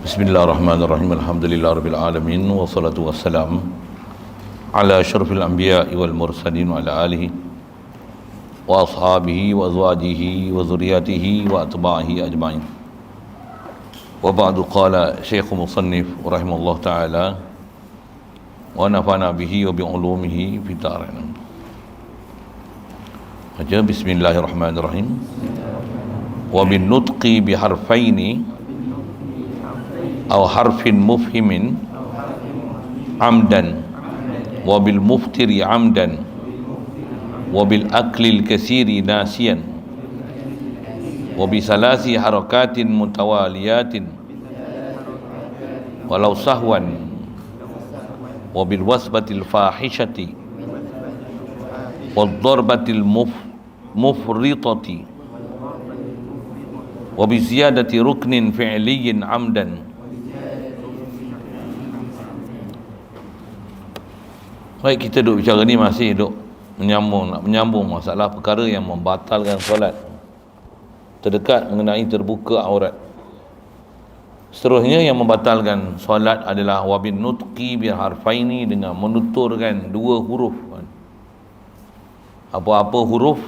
Bismillahirrahmanirrahim. Alhamdulillahirabbil alamin wassalatu wassalam ala asyrafil anbiya'i wal mursalin wa ala alihi wa ashabihi wa azwajihi wa dzurriyyatihi wa atba'ihi ajma'in. Wa ba'du, qala Syekh Musannif rahimallahu taala wa nafa'ana bihi wa bi ulumihi fi darain. Baca bismillahirrahmanirrahim. Wa bin nutqi bi harfaini aw harfin mufhimin amdan wa bil muftiri amdan wa bil aklil kasiri nasiyan wa bi salasi harakatin mutawaliyatin walau sahwan wa bil wasbatil fahishati wad darbatil mufritati wa bi ziyadati ruknin fi'liyin amdan. Baik, kita duk bicara ni masih duk menyambung masalah perkara yang membatalkan solat. Terdekat mengenai terbuka aurat. Seterusnya yang membatalkan solat adalah wabin nutqi bi harfaini, dengan menuturkan dua huruf. Apa-apa huruf,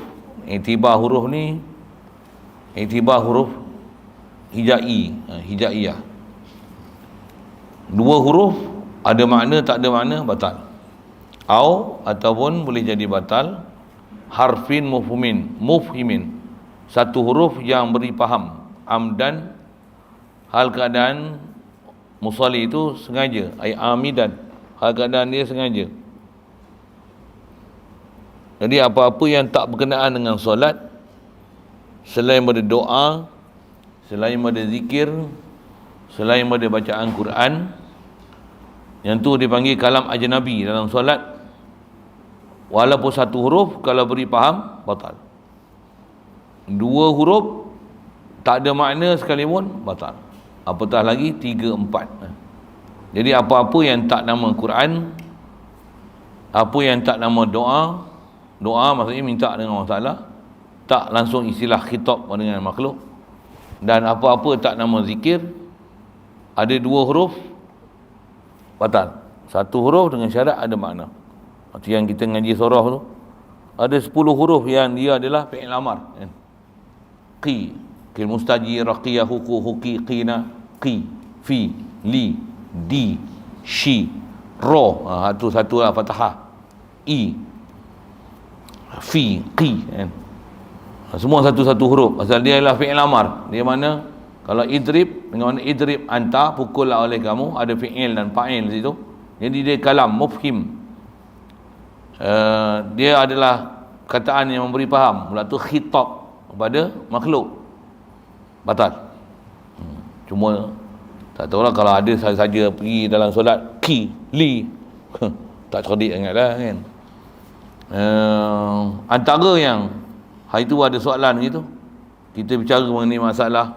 iktibar huruf ni, iktibar huruf hijaiyah. Dua huruf ada makna tak ada makna, batal. Ataupun boleh jadi batal harfin mufhimin, satu huruf yang beri faham, amdan, hal keadaan musalli itu sengaja, amidan, hal keadaan dia sengaja. Jadi apa-apa yang tak berkenaan dengan solat, selain pada doa, selain pada zikir, selain pada bacaan Quran, yang tu dipanggil kalam ajnabi dalam solat, walaupun satu huruf kalau beri faham, batal. Dua huruf tak ada makna sekalipun, batal. Apatah lagi 3, 4. Jadi apa-apa yang tak nama Quran, apa yang tak nama doa maksudnya minta dengan Allah Ta'ala, tak langsung istilah khitab dengan makhluk, dan apa-apa tak nama zikir, ada dua huruf, batal. Satu huruf dengan syarat ada makna. Itu yang kita ngaji surah tu, ada 10 huruf yang dia adalah fi'il amar. Qi mustaji, raqiyah, huku, huki, qina, qi, fi, li, di, shi, ro. Itu satu lah fathah. I, fi, qi. Semua satu-satu huruf. Pasal dia adalah fi'il amar. Dia mana? Kalau idrib, dengan mana idrib anta, pukullah oleh kamu, ada fi'il dan fa'il di situ. Jadi dia kalam mufhim. Dia adalah kataan yang memberi faham, mula tu khitab kepada makhluk, batal. Cuma tak tahulah kalau ada saja pergi dalam solat ki, li, tak cerdik sangatlah kan. Antara yang hari tu ada soalan gitu, kita bicara mengenai masalah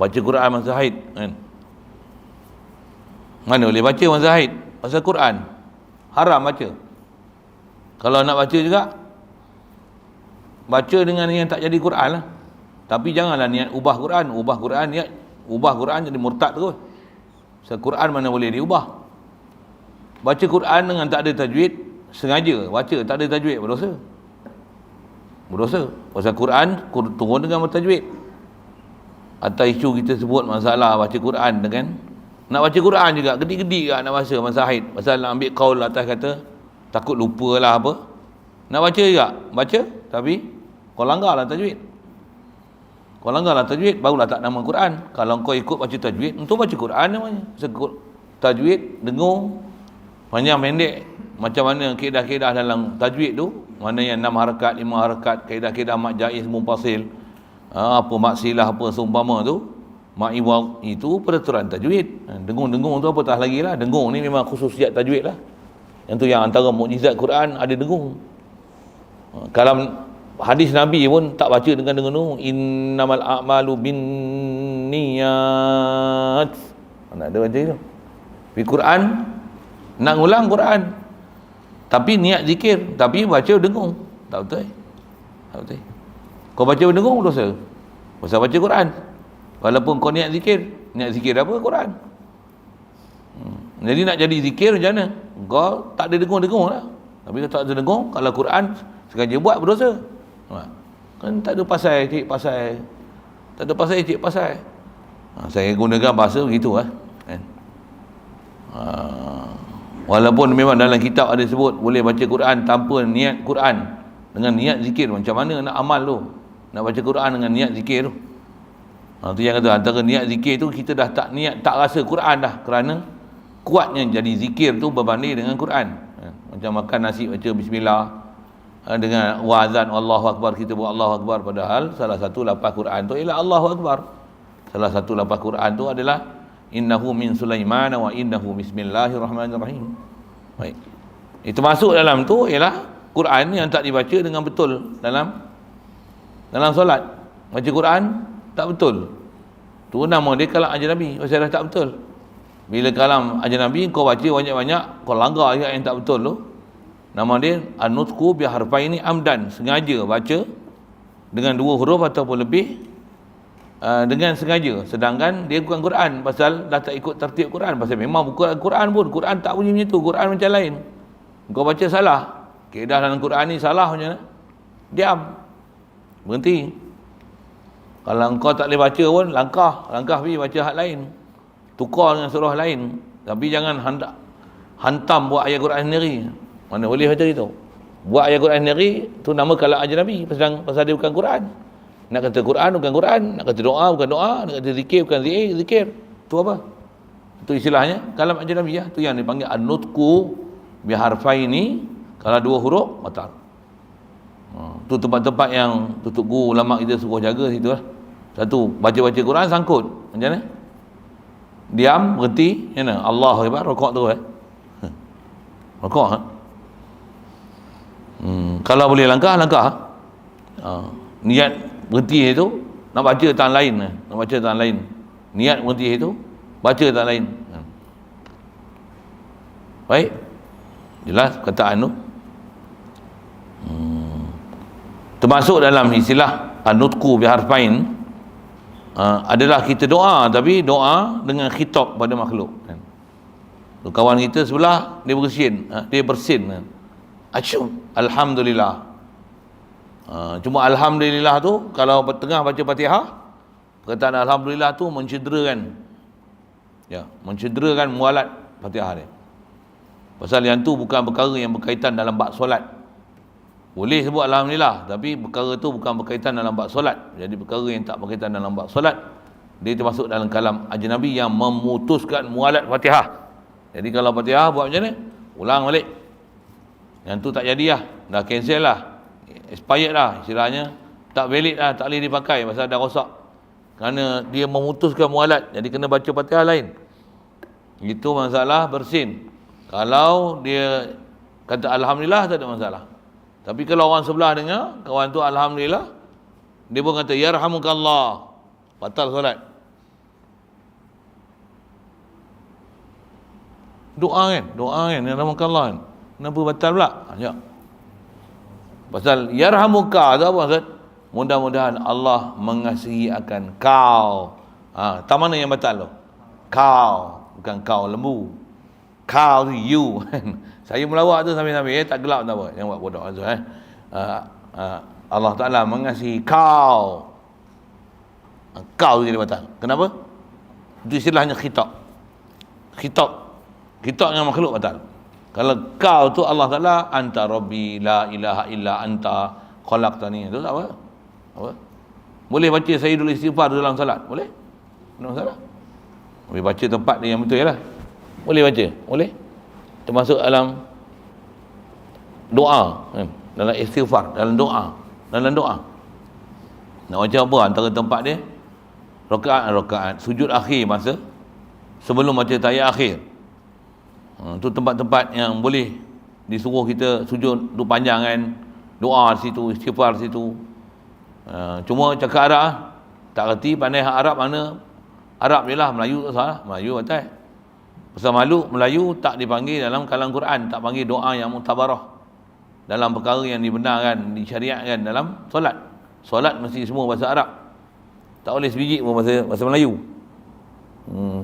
baca Quran masa haid kan. Mana boleh baca masa haid? Masa Quran haram baca. Kalau nak baca juga, baca dengan yang tak jadi Quran lah. Tapi janganlah niat ubah Quran. Niat ubah Quran jadi murtad terus. Sebab Quran mana boleh diubah. Baca Quran dengan tak ada tajwid, sengaja baca tak ada tajwid, berdosa. Pasal Quran turun dengan bertajwid. Atau isu kita sebut masalah baca Quran dengan nak baca Quran juga gedik-gedik nak baca masa haid. Pasal nak ambil qaul atas kata takut lupa lah apa. Nak baca juga, baca tapi kau langgarlah tajwid. Kau langgarlah tajwid, barulah tak nama Quran. Kalau kau ikut baca tajwid, untuk baca Quran namanya. Tajwid, dengung, panjang pendek. Macam mana kaedah-kaedah dalam tajwid tu, mana yang 6 harakat, 5 harakat, kaedah-kaedah mak jaiz, mumpasil, apa mak silah, apa seumpama tu, mak iwal, itu peraturan tajwid. Dengung-dengung tu apatah lagi lah. Dengung ni memang khususiat tajwid lah. Yang tu yang antara mukjizat Quran, ada dengung. Kalau hadis Nabi pun tak baca dengan dengung. Innamal a'malu bin niyat. Tak ada baca itu. Di Quran nak ulang Quran, tapi niat zikir, tapi baca dengung. Tak betul. Kau baca dengung dosa. Pasal baca Quran. Walaupun kau niat zikir apa? Quran. Jadi nak jadi zikir macam mana? Kau tak ada dengung-dengung lah. Tapi kalau tak ada dengung, kalau Quran sengaja buat berdosa. Kan tak ada pasal cik pasal. Tak ada pasal cik pasal. Saya gunakan bahasa begitu kan. Walaupun memang dalam kitab ada sebut boleh baca Quran tanpa niat Quran, dengan niat zikir. Macam mana nak amal tu? Nak baca Quran dengan niat zikir tu. Tu yang kata antara niat zikir tu kita dah tak niat, tak rasa Quran dah, kerana kuatnya jadi zikir tu berbanding dengan Quran. Macam makan nasi baca bismillah, dengan wazan Allahu Akbar, kita buat Allahu Akbar, padahal salah satu lafaz Quran tu ialah Allahu Akbar. Salah satu lafaz Quran tu adalah innahu min Sulaiman wa innahu bismillahirrahmanirrahim. Baik. Itu masuk dalam tu ialah Quran yang tak dibaca dengan betul dalam solat. Baca Quran tak betul. Tu nama dia kalam ajnabi, pasal dah tak betul. Bila kalam ajnabi kau baca banyak-banyak, kau langgar ayat yang tak betul tu, nama dia an-nutqu bi harfaini amdan, sengaja baca dengan 2 huruf ataupun lebih, dengan sengaja, sedangkan dia bukan Quran, pasal dah tak ikut tertib Quran. Pasal memang bukan Quran pun, Quran tak bunyi macam tu, Quran macam lain. Kau baca salah, kaedah dalam Quran ni salah macam mana? Diam, berhenti. Kalau kau tak boleh baca pun, langkah pergi baca hak lain, tukar dengan surah lain. Tapi jangan hantam buat ayat Quran sendiri. Mana boleh macam itu? Buat ayat Quran sendiri tu nama kalam ajnabi, pasal dia bukan Quran. Nak kata Quran bukan Quran, nak kata doa bukan doa, nak kata zikir bukan zikir. Tu apa? Tu istilahnya kalam ajnabi ya. Tu yang dipanggil an-nutqu bi harfaini, kalau 2 huruf batal. Tu tempat-tempat yang tutup guru ulama kita suruh jaga situ lah. Satu, baca-baca Quran sangkut. Macam mana? Diam, berhenti, macam mana? Allahu Akbar, rokok terus rokok kalau boleh langkah. Niat berhenti itu nak baca tangan lain, niat berhenti itu baca tangan lain. Baik, jelas kataan tu. Termasuk dalam istilah an-nutqu bi harfain adalah kita doa, tapi doa dengan khitab pada makhluk. Kawan kita sebelah dia bersin, asyum, alhamdulillah. Cuma alhamdulillah tu kalau tengah baca Fatihah, perkataan alhamdulillah tu mencederakan mualat Fatihah dia. Pasal yang tu bukan perkara yang berkaitan dalam bab solat. Boleh sebut alhamdulillah, tapi perkara tu bukan berkaitan dalam bab solat. Jadi perkara yang tak berkaitan dalam bab solat, dia termasuk dalam kalam ajnabi yang memutuskan mualat Fatihah. Jadi kalau Fatihah buat macam mana? Ulang balik. Yang tu tak jadi lah, dah cancel lah, expired lah, istilahnya tak valid lah, tak boleh dipakai pasal dah rosak, kerana dia memutuskan mualat. Jadi kena baca Fatihah lain. Itu masalah bersin. Kalau dia kata alhamdulillah tak ada masalah. Tapi kalau orang sebelah dengar, kawan tu alhamdulillah, dia pun kata yarhamukallah, batal solat. Doa kan, yarhamukallah kan, kenapa batal pula? Ya. Pasal yarhamuka tu apa maksud? Mudah-mudahan Allah mengasihi akan kau. Tak mana yang batal tu? Kau, bukan kau lembu. Kau tu you. Saya melawak tu sambil-sambil tak gelap tak apa. Yang buat bodoh tu Allah Ta'ala mengasihi kau. Kau tu jadi batal. Kenapa? Itu istilahnya khitab. Khitab dengan makhluk batal. Kalau kau tu Allah Ta'ala, anta rabbi la ilaha illa anta khalaqtani, itu tak apa. Boleh baca sayyidul istighfar dalam salat? Boleh? Tak masalah. Boleh baca tempat dia yang betul lah. Boleh baca? Boleh. Termasuk dalam doa, dalam istighfar, dalam doa. Nak baca apa? Antara tempat dia rakaat sujud akhir, masa sebelum baca tahiyat akhir. Itu tempat-tempat yang boleh disuruh kita sujud duduk panjang kan, doa di situ, istighfar di situ. Cuma cakap Arab tak reti, pandai Arab mana Arab je lah, Melayu tak salah, Melayu betul. Pasal Melayu tak dipanggil dalam kalam Quran, tak panggil doa yang mutabarah dalam perkara yang dibenarkan, disyariatkan dalam solat. Solat mesti semua bahasa Arab. Tak boleh sebiji pun bahasa Melayu.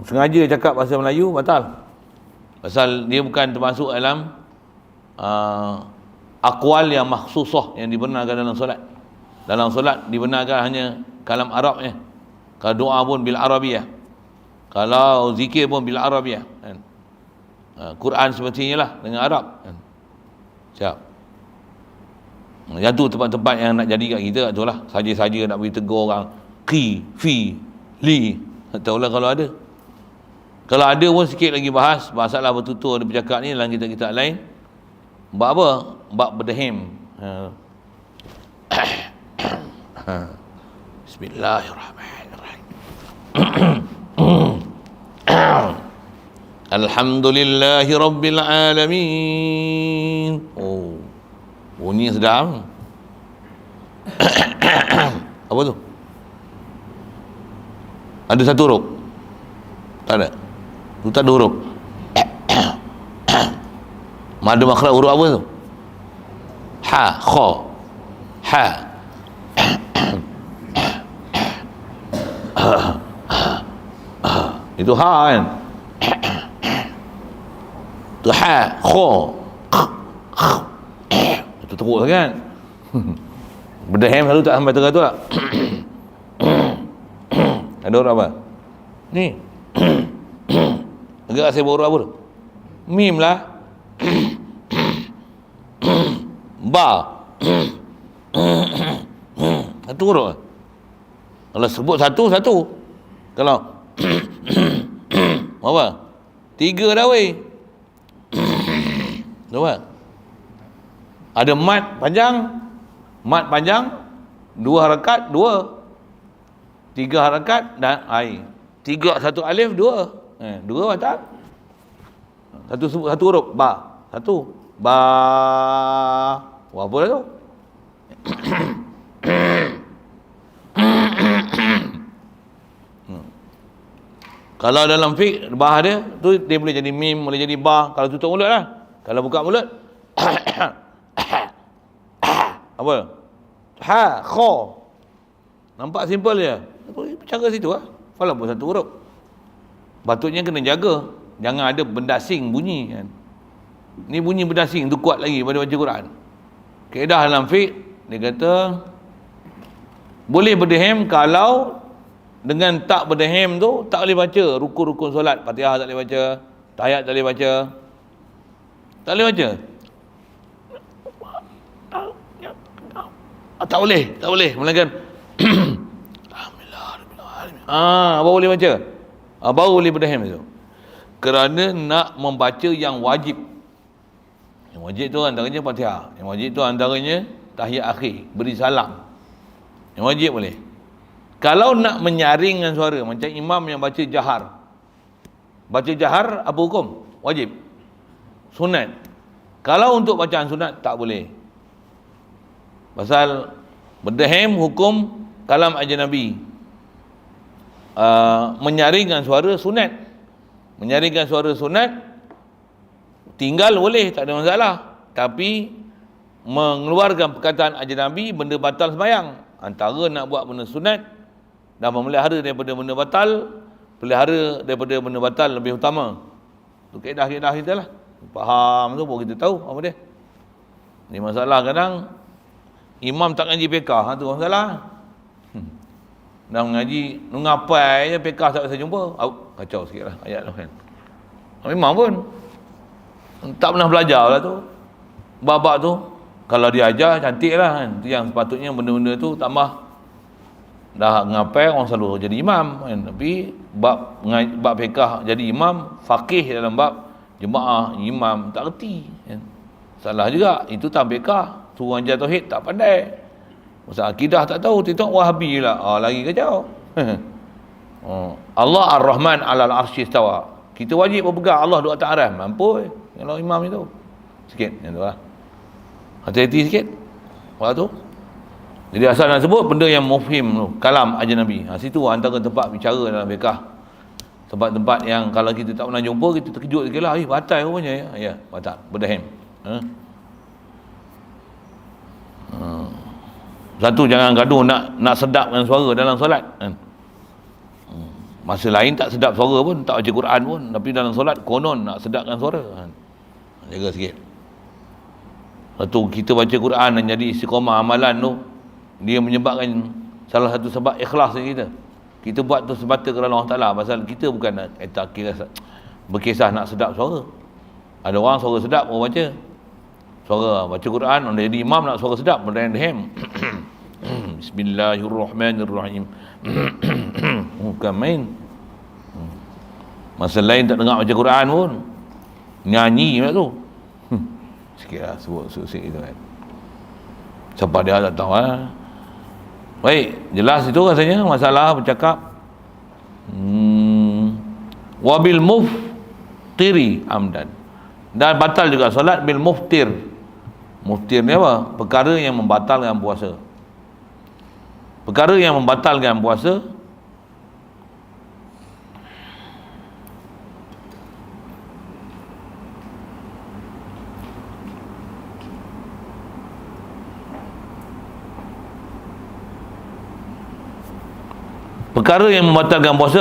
Sengaja cakap bahasa Melayu batal. Pasal dia bukan termasuk dalam aqwal yang makhsusah yang dibenarkan dalam solat. Dalam solat dibenarkan hanya kalam Arabnya. Kalau doa pun bil Arabiyah. Kalau zikir pun bil Arabiyah, kan. Quran sepertinya lah dengan Arab, kan. Siap. Yang tu tempat-tempat yang nak jadi kat kita tu lah. Saja-saja nak bagi tegur orang. Qi, fi, li. Tak tahulah kalau ada. Kalau ada pun sikit lagi bahas masalah bertutur dia bercakap ni dalam kitab-kitab lain. Bab apa? Bab berdahim. Bismillahirrahmanirrahim. Alhamdulillahi Rabbil Alamin. Oh, bunyi sedap. Apa tu? Ada satu huruf? Tak ada. Tu tak ada huruf. Mada makhraj huruf apa tu? Ha, kha. Ha. Itu ha kan? Itu ha, kha. Itu teruk kan? Berdahem selalu tak sampai tengah tu tak? Ada huruf apa? Ni. Agak saya huruf apa tu? Mim lah. Ba. Satu huruf. Kalau sebut satu. Kalau apa? 3 dah weh. Apa? Ada mat panjang 2 harakat 2, 3 harakat dan ai. 3 1 alif 2. 2 tak? Satu huruf ba. Satu ba. Wah, apa dah tu? Kalau dalam fiqh bah dia tu dia boleh jadi mim, boleh jadi ba kalau tutup mulut lah. Kalau buka mulut apa? Ha, kha. Nampak simple je. Bercara situ lah. Walaupun satu huruf. Patutnya kena jaga. Jangan ada benda asing bunyi kan. Ni bunyi benda asing tu kuat lagi pada baca Quran. Kaedah dalam fiqh dia kata boleh berdahim kalau dengan tak berdahim tu tak boleh baca rukun-rukun solat. Fatihah tak boleh baca, tahiyat tak boleh baca. Tak boleh baca. Tak boleh. Melainkan apa boleh baca? Baru boleh berdahim tu. Kerana nak membaca yang wajib. Yang wajib tu antaranya Fatihah. Yang wajib tu antaranya tahiyat akhir, beri salam. Yang wajib boleh. Kalau nak menyaringkan suara macam imam yang baca jahar. Baca jahar apa hukum? Wajib. Sunat. Kalau untuk bacaan sunat tak boleh. Pasal berdahim hukum kalam ajnabi. Menyaringkan suara sunat. Menyaringkan suara sunat tinggal boleh, tak ada masalah. Tapi mengeluarkan perkataan ajnabi benda batal sembahyang. Antara nak buat benda sunat dan memelihara daripada benda batal, pelihara daripada benda batal lebih utama. Tu kaedah-kaedah kita lah. Faham tu baru kita tahu apa dia. Ni masalah kadang imam tak ngaji fiqh, tu masalah. Dah mengaji ngapai je fiqh tak bisa jumpa. Kacau sikitlah ayat tu kan. Memang pun tak pernah belajar lah tu. Bab-bab tu kalau dia ajar cantik lah kan. Tu yang sepatutnya benda-benda tu tambah. Dah ngapai orang selalu jadi imam kan. Tapi bab fiqh jadi imam, faqih dalam bab jemaah imam tak reti kan. Salah juga. Itu tak fiqh. Suruh ajar tauhid tak pandai. Pasal akidah tak tahu, tengok Wahabi lah. Lagi kacau. Allah Ar-Rahman alal arsy istawa. Kita wajib berpegang Allah duduk atas aras. Mampu kalau imam itu. Sikit yang tu lah. Hati-hati sikit. Waktu tu. Jadi asal nak sebut benda yang mufhim tu, kalam ajnabi. Situ antara tempat bicara dalam fiqh. Tempat-tempat yang kalau kita tak pernah jumpa, kita terkejut sikit lah. Batal rupanya. Ya, batal. Berdahim. Satu, jangan gaduh nak sedapkan suara dalam solat kan. Masa lain tak sedap suara pun, tak baca Quran pun, tapi dalam solat konon nak sedapkan suara. Jaga sikit. Satu, kita baca Quran dan jadi istiqamah amalan tu, dia menyebabkan salah satu sebab ikhlas kita. Kita buat tu semata kerana Allah Ta'ala, pasal kita bukan nak berkisah nak sedap suara. Ada orang suara sedap orang baca. Suara baca Quran, orang jadi imam nak suara sedap, berdaya hem. Bismillahirrahmanirrahim. Bukan main. Masa lain tak dengar baca Quran pun, nyanyi macam tu. Sikitlah sebut sikit gitu kan. Siapa dia tak tahu Baik, jelas itu rasanya masalah bercakap. Wabil muftiri amdan. Dan batal juga solat bil muftir. Muftir ni apa? Perkara yang membatalkan puasa. Perkara yang membatalkan puasa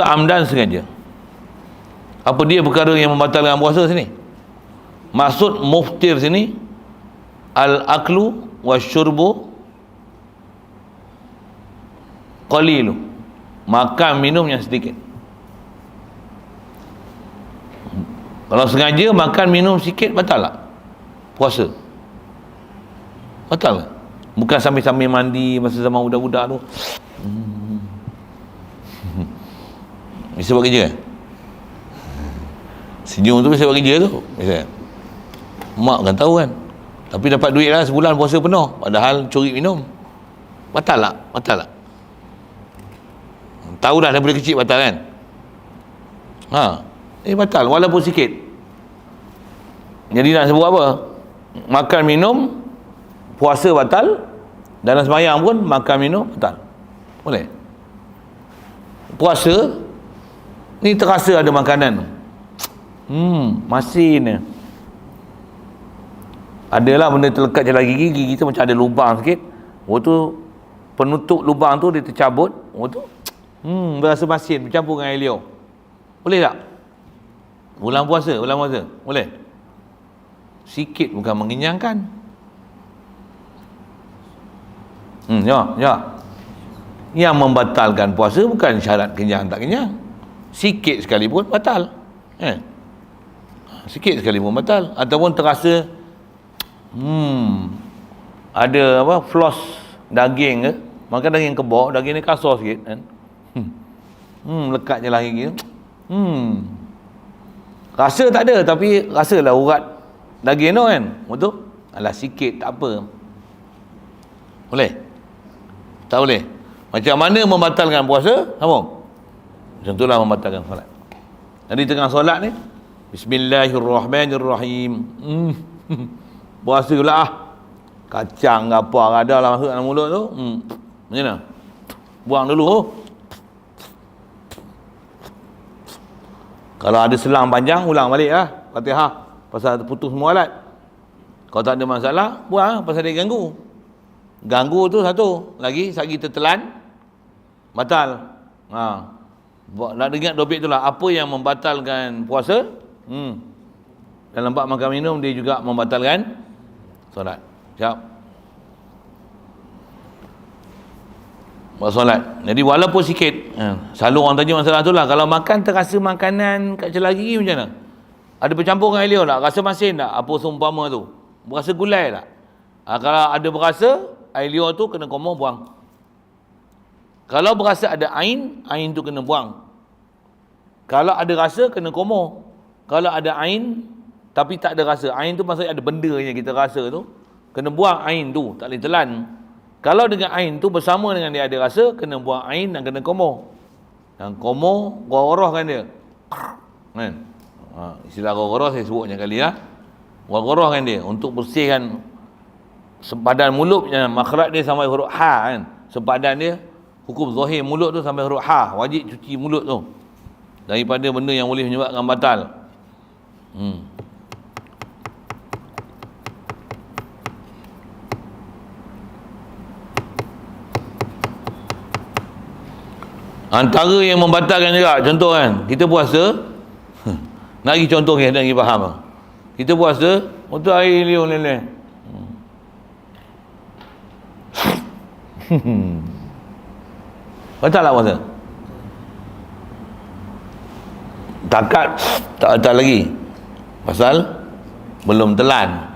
amdan sengaja. Apa dia perkara yang membatalkan puasa sini? Maksud muftir sini al-aklu wasyurbu qalilu, makan minum yang sedikit. Kalau sengaja makan minum sikit, batal tak puasa? Batal tak? Bukan sambil-sambil mandi masa zaman budak-budak tu. Bisa buat kerja kan? Senyum tu bisa buat kerja tu. Bisa. Mak kan tahu kan. Tapi dapat duit lah sebulan puasa penuh. Padahal curi minum. Batal tak? Batal tak? Tahu dah daripada kecil batal kan? Batal walaupun sikit. Jadi nak sebut apa? Makan minum, puasa batal. Dalam sembahyang pun makan minum batal. Boleh? Puasa ni terasa ada makanan. Masin. Adalah benda terlekat jalan gigi, gigi kita macam ada lubang sikit. Waktu penutup lubang tu dia tercabut, waktu berasa masin bercampur dengan air liur. Boleh tak? Bulan puasa, boleh? Sikit bukan mengenyangkan. Ya. Yang membatalkan puasa bukan syarat kenyang tak kenyang. Sikit sekalipun batal. Sikit sekalipun batal. Ataupun terasa ada floss daging ke, makan daging kebok, daging ni kasar sikit kan. Lekat je lah gigi. Rasa tak ada, tapi rasalah urat daging tu kan. Betul? Alah sikit tak apa. Boleh? Tak boleh? Macam mana membatalkan puasa? Sambung. Macam itulah membatalkan solat. Jadi tengah solat ni, Bismillahirrahmanirrahim. Puasa pula kacang ke apa ada lah masuk dalam mulut tu. Macam mana? Buang dulu. Kalau ada selang panjang, ulang balik lah Fatihah, pasal putus semua alat. Kalau tak ada masalah, buang pasal dia ganggu. Ganggu tu satu. Lagi, sagi tertelan, batal. Nak ingat topik tu lah. Apa yang membatalkan puasa? Dalam bab makan minum, dia juga membatalkan solat. Siap? Buat solat. Jadi walaupun sikit, selalu orang tanya masalah tu lah. Kalau makan terasa makanan kat celah gigi macam mana? Ada bercampur dengan air liur tak? Rasa masin tak? Apa seumpama tu? Berasa gulai tak? Kalau ada berasa, air liur tu kena komoh buang. Kalau berasa ada ain tu kena buang. Kalau ada rasa, kena komoh. Kalau ada ain tapi tak ada rasa, ain tu maksudnya ada benda yang kita rasa tu, kena buang ain tu, tak boleh telan. Kalau dengan ain tu bersama dengan dia ada rasa, kena buang ain dan kena komoh. Dan komoh, goroh-gorohkan dia. Kan? Istilah goroh-goroh saya sebutnya kali lah. Goroh-gorohkan dia untuk bersihkan sempadan mulutnya, makhraj dia sampai huruf ha kan. Sempadan dia, hukum zahir mulut tu sampai huruf ha, wajib cuci mulut tu daripada benda yang boleh menyebabkan batal. Antara yang membatalkan juga, contoh kan, kita puasa, nak pergi contoh nak pergi faham lah. Kita puasa, untuk air liur leleh. Batal tak puasa? Takat tak batal lagi. Pasal belum telan.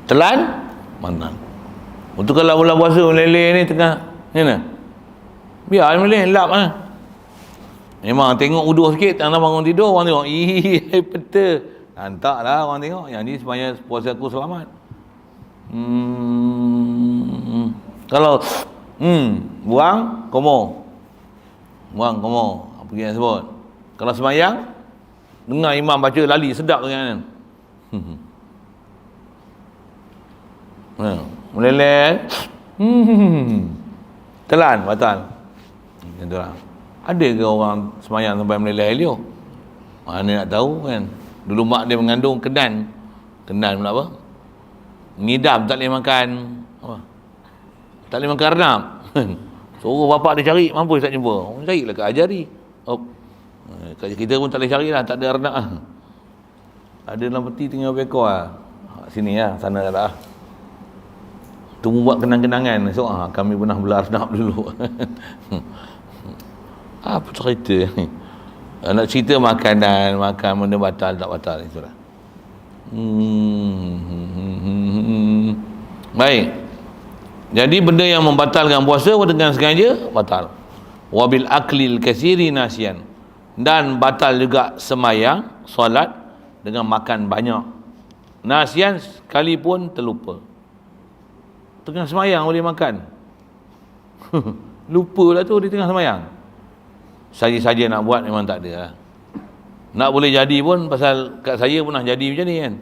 Telan, mana? Untuk kalau bulan puasa meleleh ni tengah ni mana? Biar meleleh lap lah. Memang tengok uduh sikit, tengah bangun tidur, orang tengok, ih, peta. Hantarlah orang tengok, yang ni sebenarnya puasa aku selamat. Kalau buang, komo. Apa yang sebut? Kalau semayang, dengar imam baca lali, sedap kan. Meleleh. Telan, batal. Macam tu lah. Ada ke orang semayang sampai meleleh liur? Mana nak tahu kan. Dulu mak dia mengandung kenan pula apa? Ngidam, tak boleh makan apa? Tak boleh makan renam. Suruh bapak dia cari, mampu tak jumpa. Carilah kat Ajari. Kita pun tak boleh carilah, tak ada renam. Ada dalam peti tinggal bekor lah. Sini lah, sana lah. Tunggu buat kenang-kenangan. So, kami pernah belah renam dulu. Apa cerita ni? Nak cerita makan benda batal tak batal, itulah. Baik. Jadi benda yang membatalkan puasa dengan sengaja batal. Wabil aklil katsiri nasian. Dan batal juga semayang, solat dengan makan banyak. Nasian sekalipun terlupa. Tengah semayang boleh makan. Lupa lah tu di tengah semayang. Saja-saja nak buat memang tak ada lah. Nak boleh jadi pun pasal kat saya pernah jadi macam ni kan.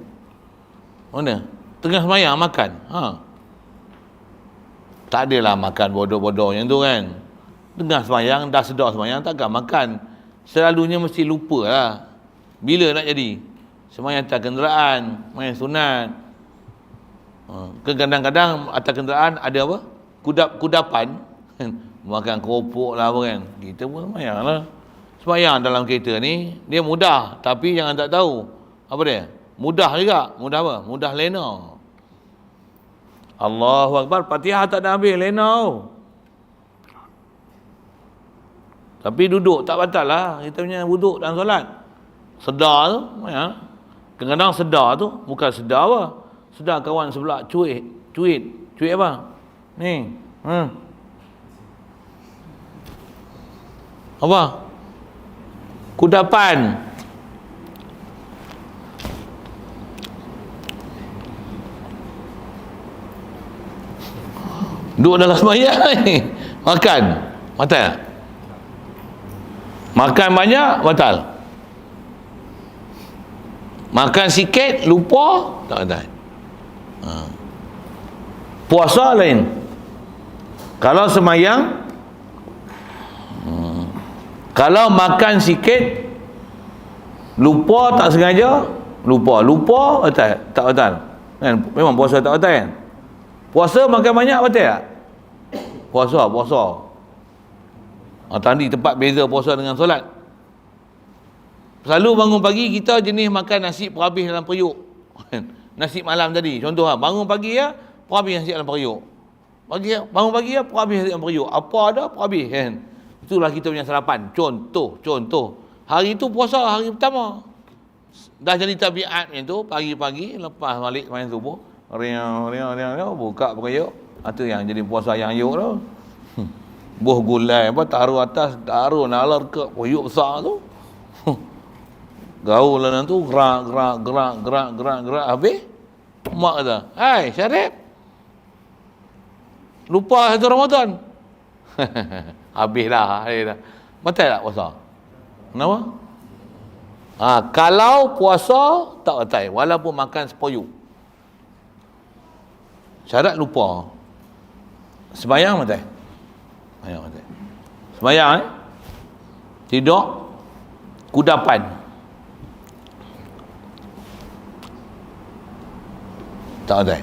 Mana? Tengah semayang makan. Tak adalah makan bodoh-bodoh yang tu kan. Tengah semayang, dah sedar semayang, takkan makan. Selalunya mesti lupa lah. Bila nak jadi? Semayang atas kenderaan, main sunat. Kadang-kadang atas kenderaan ada apa? Kudapan. Makan keropok lah apa kan. Kita pun semayang lah. Semayang dalam kereta ni, dia mudah. Tapi jangan tak tahu. Apa dia? Mudah juga. Mudah apa? Mudah lena. Allahu Akbar. Fatihah tak ada habis. Lena. Tapi duduk tak batal lah. Kita punya duduk dalam solat. Sedar tu. Ya. Kadang-kadang sedar tu. Bukan sedar apa. Sedar kawan sebelah. Cuit apa? Ni. Apa? Kudapan. Duduk dalam semayang ni. Makan. Batal tak? Makan banyak, batal. Makan sikit, lupa, tak batal. Puasa lain. Kalau semayang, kalau makan sikit, lupa tak sengaja, lupa batal, tak batal. Kan? Memang puasa tak batal kan? Puasa makan banyak batal tak? Puasa. Tadi tempat beza puasa dengan solat. Selalu bangun pagi kita jenis makan nasi perhabis dalam periuk. Nasi malam tadi, contoh bangun pagi ya, perhabis nasi dalam periuk. Bangun pagi ya, perhabis nasi dalam periuk. Apa ada, perhabis kan. Itulah kita punya sarapan. Contoh. Hari itu puasa, hari pertama. Dah jadi tabiat macam tu, pagi-pagi lepas balik main subuh, riang, buka periuk. Itu yang jadi puasa yang yuk tu. Buah gulai apa, taruh atas, taruh nalar ke periuk besar tu. Gaul lah tu, gerak. Habis, mak kata, hai Syarif, lupa satu Ramadan. Habis dah. Batal tak puasa? Kenapa? Kalau puasa tak batal, walaupun makan sepoyuk. Syarat lupa. Sembayang batal. Sembayang tidur kudapan. Tak batal.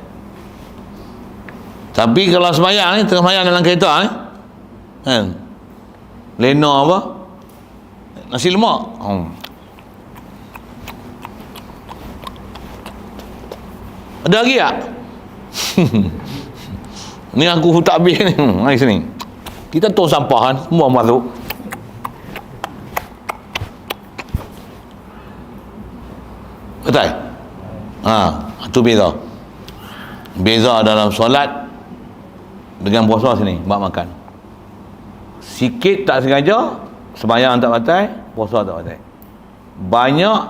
Tapi kalau sembayang ni, tengah sembayang dalam kereta kan, Lena apa? Nasi lemak. Ada lagi tak? Ni aku tak habis ni. Mari sini. Kita tong sampah kan, semua masuk. Betul? Itu beza. Beza dalam solat dengan puasa sini, bab makan. Sikit tak sengaja, sembahyang tak batal, puasa tak batal. Banyak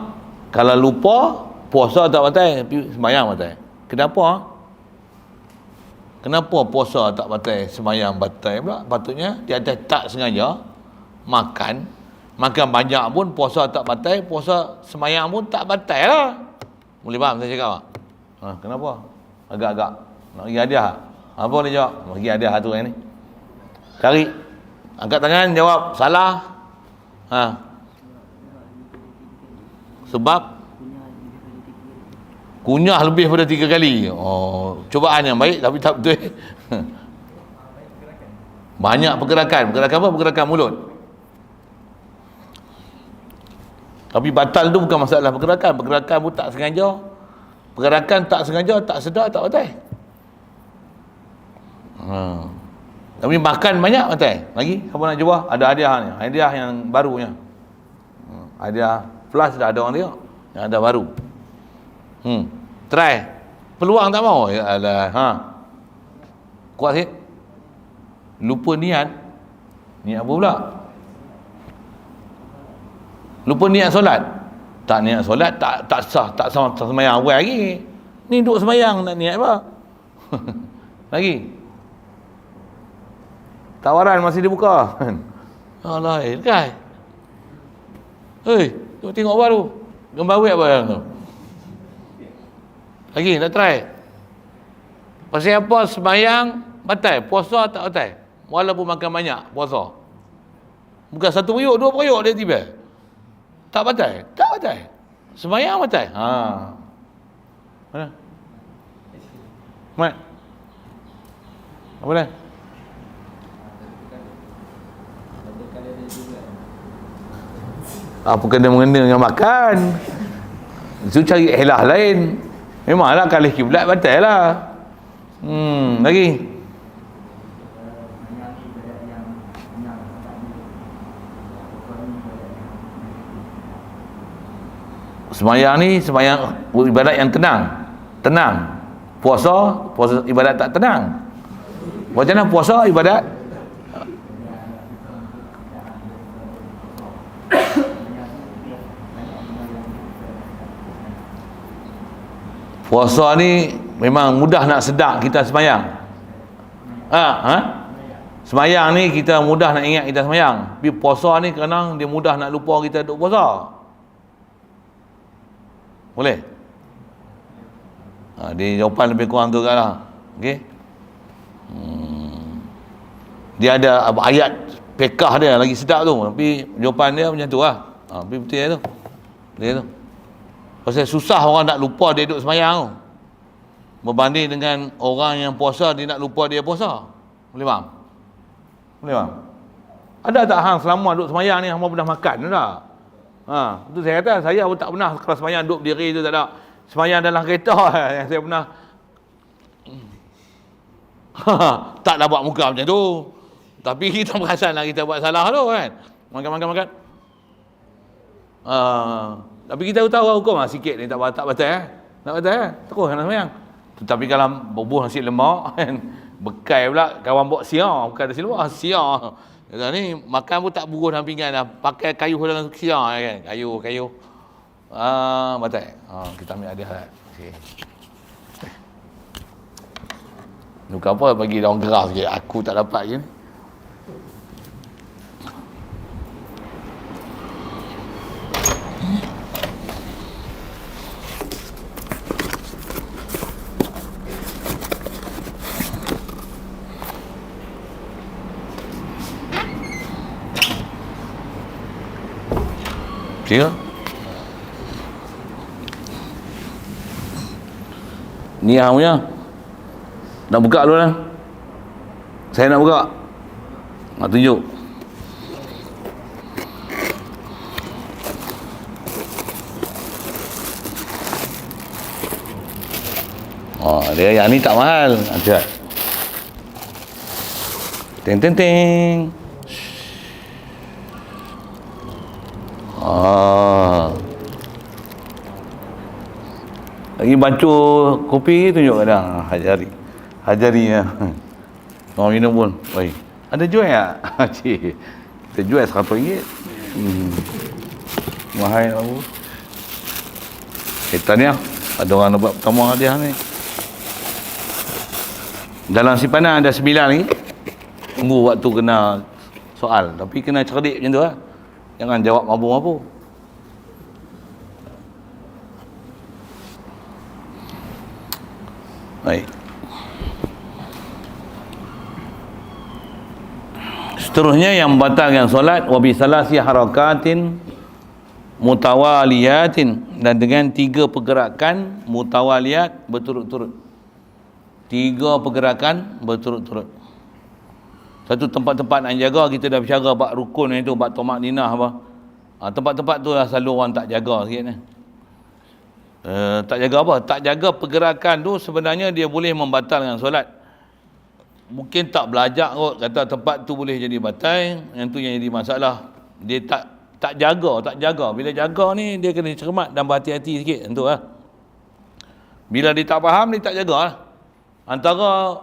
kalau lupa, puasa tak batal, tapi sembahyang batal. Kenapa? Kenapa puasa tak batal, sembahyang batal pula? Patutnya di atas tak sengaja makan banyak pun puasa tak batal, puasa sembahyang pun tak batal lah. Boleh faham saya cakap tak? Kenapa? Agak-agak nak bagi hadiah. Apa dia jawab? Bagi hadiah tu yang ni. Cari. Angkat tangan, jawab salah. Sebab kunyah lebih pada 3 kali. Cubaan yang baik tapi tak betul. Banyak pergerakan. Pergerakan apa? Pergerakan mulut. Tapi batal tu bukan masalah pergerakan. Pergerakan pun tak sengaja. Pergerakan tak sengaja, tak sedar, tak batal. Tapi makan banyak batal. Lagi, siapa nak cuba? Ada hadiah ni. Hadiah yang barunya. Hadiah flash dah ada orang tengok. Yang ada baru. Try. Peluang tak mau? Ya Allah. Kuat sikit. Lupa niat. Niat apa pula? Lupa niat solat. Tak niat solat, tak sah, tak sembahyang awal lagi. Ni duduk sembahyang nak niat apa? Lagi. Tawaran masih dibuka. Allah, kan? Tengok apa tu? Gambar web apa yang tu? Lagi, nak try. Pasal apa sembahyang batal, puasa tak batal. Walaupun makan banyak, puasa. Bukan satu periuk, 2 periuk dia tiba. Tak batal, tak batal. Sembahyang batal. Mana? Mat. Apa dah? Apa kena mengena dengan makan? Itu cari elah lain. Memanglah kalau kiblat batal lah. Lagi. Sembahyang ni sembahyang ibadat yang tenang. Puasa ibadat tak tenang. Macam mana puasa ibadat? Puasa ni memang mudah nak sedar kita sembahyang. Sembahyang ni kita mudah nak ingat kita sembahyang. Tapi puasa ni kadang dia mudah nak lupa kita duduk puasa. Boleh? Dia jawapan lebih kurang tu lah. Okey. Dia ada ayat pekah dia lagi sedap tu. Tapi jawapan dia macam tu lah. Tapi betul tu. Betul tu. Pasal susah orang nak lupa dia duduk sembahyang tu. Berbanding dengan orang yang puasa, dia nak lupa dia puasa. Boleh faham? Boleh faham? Ada tak hang selama duduk sembahyang ni hang pernah makan tu tak? Itu saya kata, saya pun tak pernah kalau sembahyang duduk berdiri tu tak ada. Sembahyang dalam kereta yang saya pernah taklah buat muka macam tu. Tapi kita perasan lah kita buat salah tu kan. Makan. Tapi kita tahu hukum lah sikit ni tak batal tak batal terus nak sembahyang. Tetapi kalau bubuh nasi lemak kan, bekai pula kawan bawa siar, bukan nasi lemak, siar. Kata ni makan pun tak buruh dalam pinggan dah, pakai kayu dalam siar kan, kayu. Batal. Kita ambil hadiah lah. Okey. Bukan apa bagi dia orang gerah sikit, aku tak dapat je ni. Tengok. Ni hang punya. Nak buka dulu lah. Saya nak buka. Nak tunjuk. Dia yang ni tak mahal. Lihat. Ting ting ting. Lagi bancu kopi tunjuk kadang. Hajari ya. Orang minum pun. Oi. Ada jual tak? Cik. Kita jual RM100. Mahal aku. Tanya. Ada orang nak buat pertama hadiah ni. Dalam simpanan ada 9 ni. Tunggu waktu kena soal. Tapi kena cerdik macam tu lah. Jangan jawab mabuk-mabuk. Baik. Seterusnya yang membatalkan solat wa bi salasi harakatin mutawaliyatin, dan dengan 3 pergerakan mutawaliyat berturut-turut. 3 pergerakan berturut-turut. Satu tempat-tempat nak jaga, kita dah bicara bab rukun itu, bab tomak ninah apa. Tempat-tempat tu lah selalu orang tak jaga sikit ni. Tak jaga apa? Tak jaga pergerakan tu sebenarnya dia boleh membatalkan solat. Mungkin tak belajar kot, kata tempat tu boleh jadi batal, yang tu yang jadi masalah. Dia tak jaga. Bila jaga ni dia kena cermat dan berhati-hati sikit, tentu lah. Bila dia tak faham, dia tak jaga lah. Antara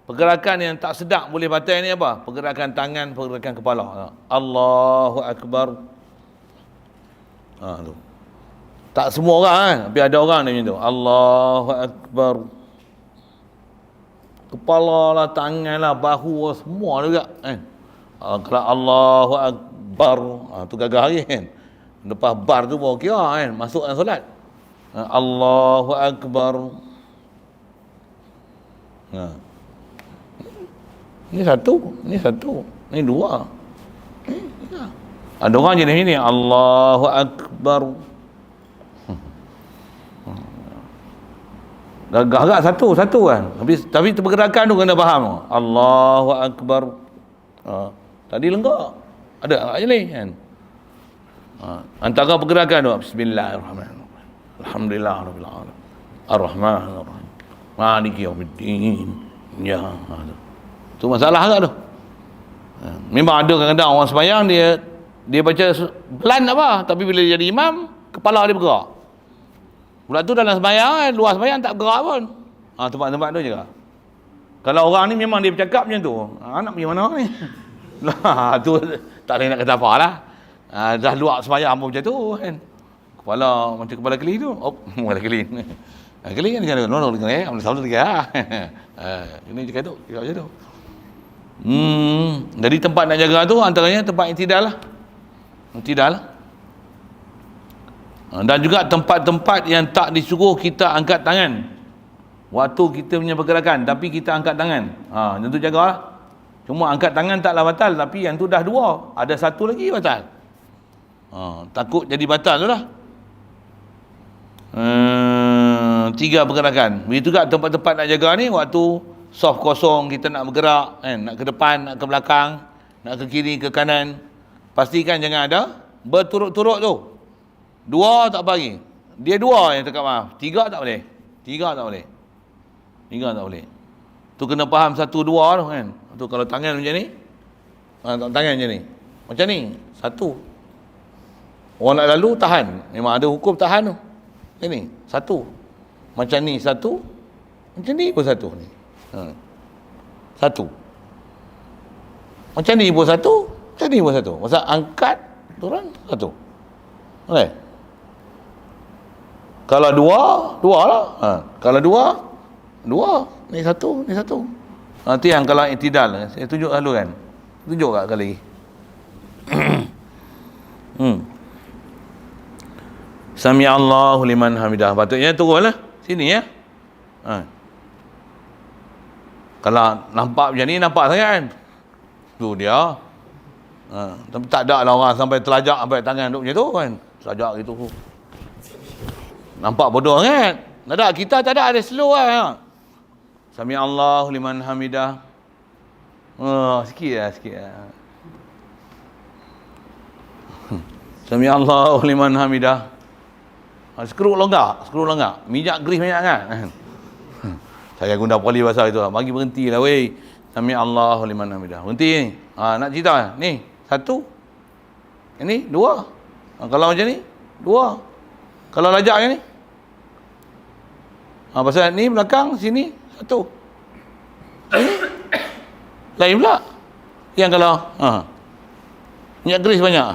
pergerakan yang tak sedap boleh batal ni apa? Pergerakan tangan, pergerakan kepala. Allahu Akbar. Tu. Tak semua orang kan, tapi ada orang ni macam tu. Allahu Akbar. Kepala lah, tangan lah, bahu lah, semua juga kan. Kalau Allahu Akbar, tu gagah lagi kan. Lepas bar tu baru kira kan, masuk dalam solat. Allahu Akbar. Ni satu, ni 2. Ada orang jenis ni, Allahu Akbar. Gagah satu kan. Tapi pergerakan tu kena faham. Allahu Akbar. Tadi lenggak. Ada aja ni kan. Antara pergerakan tu, Bismillahirrahmanirrahim. Alhamdulillahirabbil alamin. Ar-Rahmanir-Rahim. Maliki yaumiddin. Ya. Tu masalah tak tu? Memang ada kadang-kadang orang sembahyang dia baca pelan apa, tapi bila dia jadi imam, kepala dia bergerak. Pula tu dalam sembahyang, luar sembahyang tak bergerak pun. Tempat-tempat tu juga. Kalau orang ni memang dia bercakap macam tu, nak pergi mana ni? Tu tak boleh nak kata apa lah. Dah luar sembahyang pun macam tu kan. Kepala macam kepala keli tu. Kepala keli. Keli kan dia kata, no, boleh salah lagi ah. Ini cakap tu, cakap macam tu. Jadi tempat nak jaga tu antaranya tempat i'tidal lah. I'tidal lah. Dan juga tempat-tempat yang tak disuruh kita angkat tangan waktu kita punya pergerakan, tapi kita angkat tangan. Yang tu jagalah. Cuma angkat tangan taklah batal, tapi yang tu dah 2, ada 1 lagi batal. Takut jadi batal tu lah. 3 pergerakan. Begitu juga tempat-tempat nak jaga ni, waktu soft kosong kita nak bergerak kan, nak ke depan, nak ke belakang, nak ke kiri, ke kanan, pastikan jangan ada berturut-turut tu. 2 tak bagi. Dia 2 yang cakap maaf. 3 tak boleh. 3 tak boleh. Tu kena faham 1, 2 tu kan. Tu kalau tangan macam ni, tangan macam ni. Macam ni, 1. Orang nak lalu tahan. Memang ada hukum tahan tu. Ini 1. Macam ni 1. Macam ni pun 1 ni. 1. Macam ni pun 1. Macam ni pun 1. Masa angkat turun 1. Okey. Kalau 2 lah. Kalau 2 ni 1, ni 1. Nanti yang kalau i'tidal, saya tunjuk dulu kan. Tunjuk tak kali. Sami Allahu liman hamidah. Patutnya turunlah sini ya. Kalau nampak macam ni, nampak sangat kan. Tu dia. Tapi tak ada lah orang sampai terlajak sampai tangan duduk macam tu kan. Terlajak gitu. Nampak bodoh kan. Tak ada, kita tak ada slow lah. Sami Allahu liman hamidah. Sikit lah. Sami Allahu liman hamidah. Skru longgar. Minyak grease banyak kan. Saya guna poli bahasa itu. Bagi berhenti lah weh. Sami Allahu liman hamidah. Berhenti ni. Nak cerita ni. Satu. Ini dua. Kalau macam ni, dua. Kalau lajak macam ni. Pasal ni belakang sini satu. Ini lain pula. Yang kalau minyak keris banyak.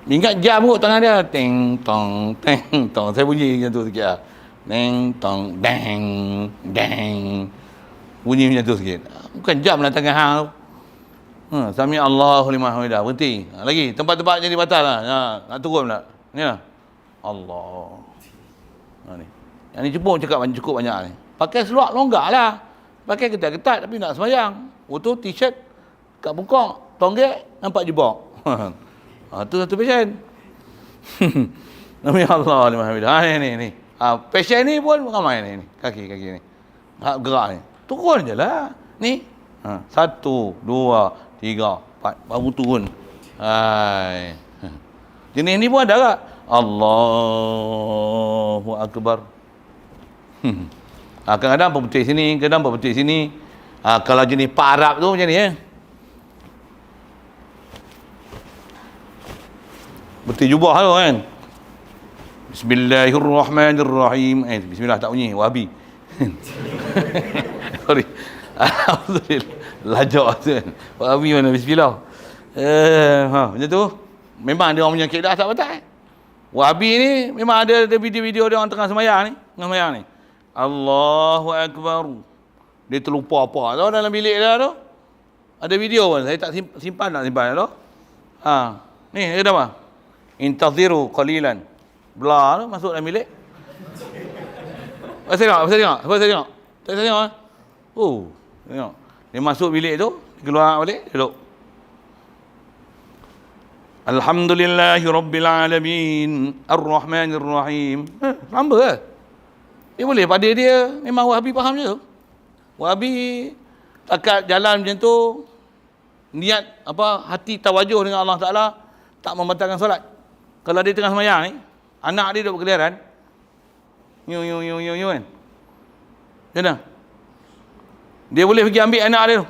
Ingat jam kot tangan dia. Teng tong teng tong. Saya bunyi macam tu sikit lah. Teng tong deng deng. Bunyi macam tu sikit. Bukan jam lah tangan hang tu. Sami Allahu liman hamidah. Berhenti. Lagi tempat-tempat jadi batal lah. Nak turun pula. Ni lah. Allah. Ni. Yang ni cukup banyak ni. Pakai seluar longgar lah. Pakai ketat-ketat tapi nak semayang. Tu t-shirt kat bungkok, tonggek, nampak jebak. Tu satu passion. Sami Allahu liman hamidah. Ni. Passion ni pun ramai ni. Kaki ni. Gerak ni. Turun je lah. Ni. 1, 2, 3, 4. Baru turun. Hai. Jenis ni pun ada tak? Allahu Akbar. Kadang-kadang berputih sini, kadang berputih sini. Kalau jenis Pak Arab tu macam ni Berputih jubah tu kan. Bismillahirrahmanirrahim. Bismillah tak bunyi, Wahabi. Sorry. Alhamdulillah. Lajak tu kan. Wahabi mana bismillah. Macam tu. Memang dia orang punya akidah tak betul. Wahabi ni memang ada video-video dia orang tengah sembahyang ni. Allahu Akbar. Dia terlupa apa tu dalam bilik dia tu. Ada video pun. Saya tak simpan tu. Ni dia kata apa? Intaziru qalilan. Belah tu masuk dalam bilik. Saya tengok. Tak tengok. Tengok. Dia masuk bilik tu, keluar balik, duduk. Alhamdulillahi Rabbil Alamin Ar-Rahmanir Rahim. Lamba ke? Dia boleh pada dia. Memang Wahabi faham je tu. Wahabi takat jalan macam tu, niat hati tawajuh dengan Allah Ta'ala, tak membatalkan solat. Kalau dia tengah semayang ni, anak dia duduk berkeliaran, nyu kan. Macam dia boleh pergi ambil anak dia tu.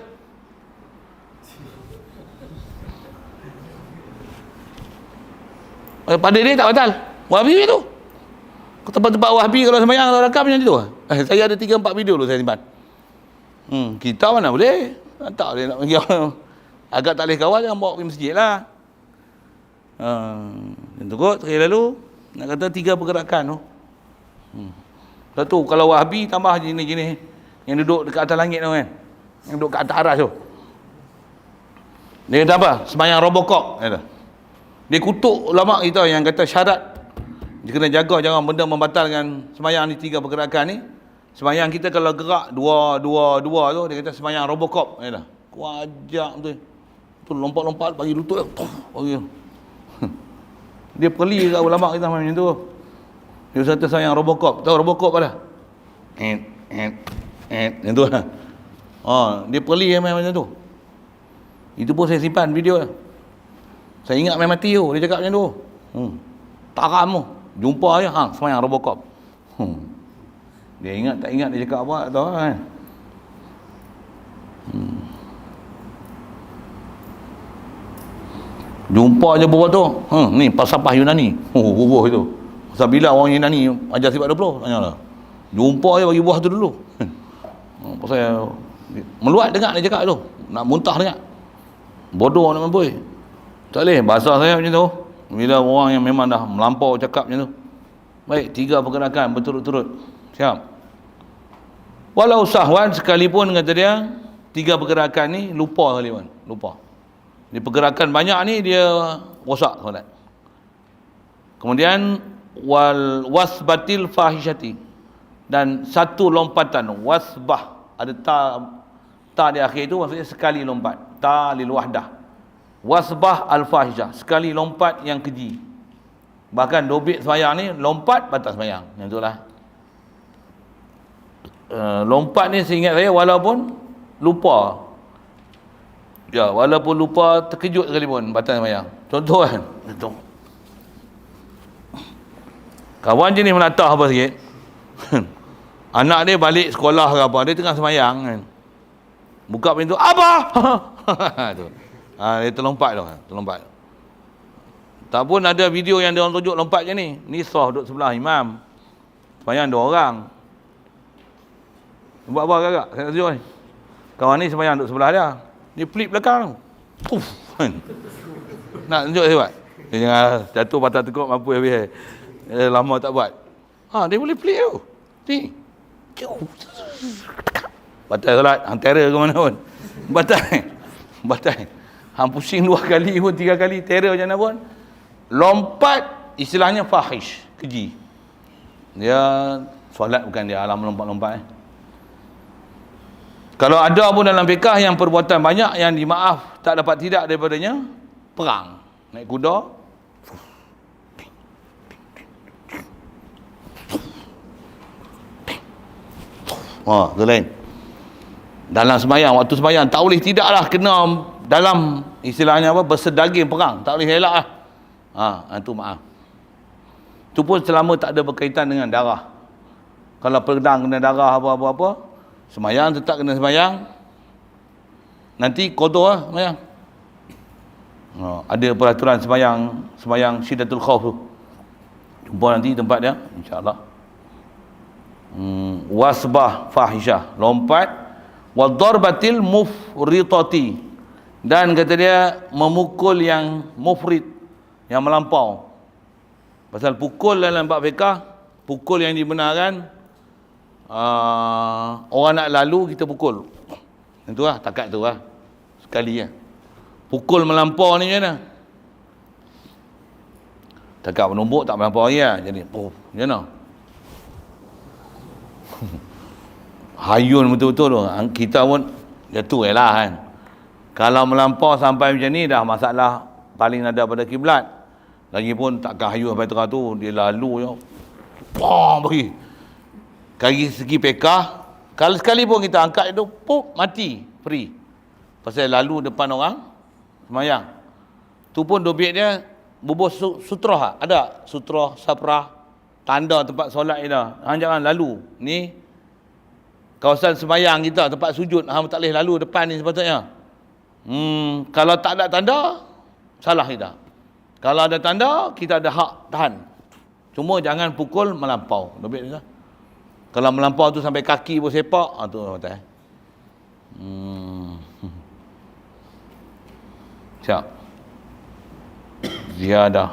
Pada dia tak batal. Wahabi tu. Tempat-tempat Wahabi kalau sembahyang kalau rakam macam tu. Saya ada 3-4 video dulu saya simpan. Kita mana boleh? Tak boleh nak pergi. Agak tak boleh kawal, jangan bawa pergi masjid lah. Dan tu kot, sekali lalu nak kata 3 pergerakan tu. Satu, kalau Wahabi tambah jenis-jenis yang duduk dekat atas langit tu kan. Yang duduk kat atas aras tu. Dia kata apa? Sembahyang Robocop. Dia kutuk ulama kita yang kata syarat dia kena jaga jangan benda membatalkan sembahyang ni 3 pergerakan ni. Sembahyang kita kalau gerak 2 tu dia kata sembahyang Robocop. Kuajak tu. Tu lompat-lompat bagi lutut bagi. Dia perli kat ulama kita macam tu. Dia kata sembahyang Robocop. Tahu Robocop apa dah? Yang tu lah. Dia perli macam tu. Itu pun saya simpan video lah. Saya ingat main mati tu. Dia cakap macam tu. Taram tu. Jumpa je. Sembahyang Robocop. Dia ingat tak ingat dia cakap apa tak tahu kan. Jumpa je bubuh tu. Ni falsafah Yunani. Bubuh itu. Pasal bila orang Yunani ajar sifat 20? Tanyalah. Jumpa je bagi buah tu dulu. Pasal meluat dengar dia cakap tu. Nak muntah dengar. Bodoh nak mampui. Tak boleh. Bahasa saya macam tu. Bila orang yang memang dah melampau cakap macam tu. Baik, 3 pergerakan berturut-turut. Siap. Walau sahwan sekalipun kata dia, 3 pergerakan ni lupa kali pun. Lupa. Di pergerakan banyak ni dia rosak solat. Kemudian wasbatil fahishati. Dan satu lompatan wasbah, ada ta di akhir itu maksudnya sekali lompat. Ta lil wahdah. Wasbah al-fahisha, sekali lompat yang keji. Bahkan dobit sembahyang ni lompat batas sembahyang. Yang itulah. Lompat ni seingat saya walaupun lupa. Ya, walaupun lupa terkejut sekalipun batas sembahyang. Contoh kan. Contoh. Kawan jenis menatah apa sikit. Anak dia balik sekolah ke apa, dia tengah semayang kan. Buka pintu, "Abah!" tu. Dia terlompat tu, terlompat. Tak pun ada video yang dia orang tunjuk lompat je ni. Ni sah duduk sebelah imam. Semayang 2 orang. Buat apa kakak? Saya nak tunjuk ni. Kawan ni semayang duduk sebelah dia. Dia flip belakang. Puff. Nak tunjuk saya buat. Dia jangan jatuh patah tekuk mampu habis. Lama tak buat. Dia boleh flip tu. Ni. Batal solat. Hang terror ke mana pun. Batal. Hang pusing 2 kali pun, 3 kali. Terror macam mana pun. Lompat, istilahnya fahish. Keji. Dia solat bukan dia alam lompat-lompat. Kalau ada pun dalam fiqah yang perbuatan banyak yang dimaaf tak dapat tidak daripadanya, perang. Naik kuda. Tu lain. Dalam semayang, waktu semayang tak boleh tidaklah kena dalam istilahnya apa, bersedaging perang. Tak boleh elak lah. Itu maaf. Itu pun selama tak ada berkaitan dengan darah. Kalau pedang kena darah apa-apa, semayang tetap kena semayang. Nanti kotor lah semayang. Ada peraturan semayang Syiddatul Khauf tu. Jumpa nanti tempat dia, insya-Allah. Wasbah fahisyah, lompat. Wa darbatil mufritati, dan kata dia memukul yang mufrit, yang melampau. Pasal pukul dalam bab fiqah, pukul yang dibenarkan, orang nak lalu kita pukul. Itulah takat tu lah. Sekali ya. Pukul melampau ni macam mana? Takat menumbuk tak melampau ya. Jadi macam mana? Hayun betul-betul tu. Kita pun jatuh lah kan. Kalau melampau sampai macam ni dah masalah paling ada pada kiblat. Lagipun takkan hayun sampai terang tu, dia lalu je. Bagi. Dari segi pekah, kalau sekali pun kita angkat itu, mati, free. Pasal lalu depan orang semayang. Tu pun dobit dia bubuh sutrah. Ada sutrah, saprah, tanda tempat solat dia. Jangan lalu. Ni kawasan semayang kita, tempat sujud, hang tak boleh lalu depan ni sepatutnya. Kalau tak ada tanda, salah kita. Kalau ada tanda, kita ada hak tahan. Cuma jangan pukul melampau. Dobit dia. Kalau melampau tu sampai kaki pun sepak, tu betul. Siap. Ziyadah.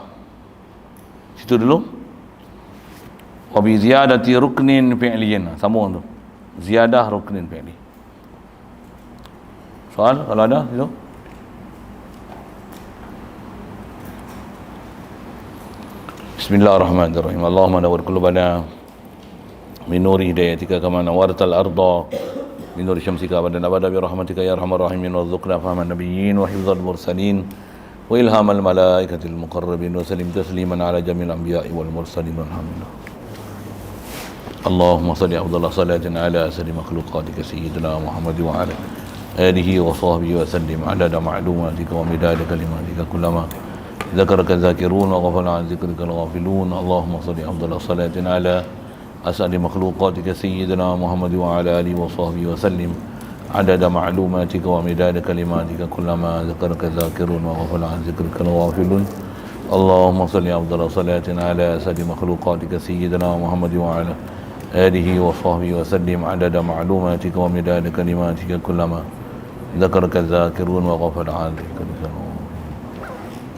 Situ dulu. Wa bi ziyadati ruknin fi'liyin. Sambung tu. Ziyadah ruknin fi'li. Soal kalau ada itu. Bismillahirrahmanirrahim. Allahumma nawwir qulubana min nuri hidayatika kama nawwartal arda min nuri syamsika wa nabada bi rahmatika ya arhamar rahimin warzuqna fahman nabiyyin wa hifdzal mursalin wa ilhamal malaikatil muqarrabin wa sallim tasliman ala jamil anbiya'i wal mursalin walhamdulillah. اللهم صل أفضل صلاة على أسد مخلوقاتك سيدنا محمد وعلى آله وصحبه وسلم عدد معلوماتك ومداد كلماتك كلما ذكرك الذاكرون وغفل عن ذكرك الغافلون. اللهم صل أفضل صلاة على أسد مخلوقاتك سيدنا محمد وعلى آله وصحبه وسلم عدد معلوماتك ومداد كلماتك كلما ذكرك الذاكرون وغفل عن ذكرك الغافلون. اللهم صل أفضل صلاة على أسد مخلوقاتك سيدنا محمد وعلى آله وصحبه وسلم عدد معلوماتك ومداد كلماتك كلما ذكرك الذاكرون وغفل عن ذكرك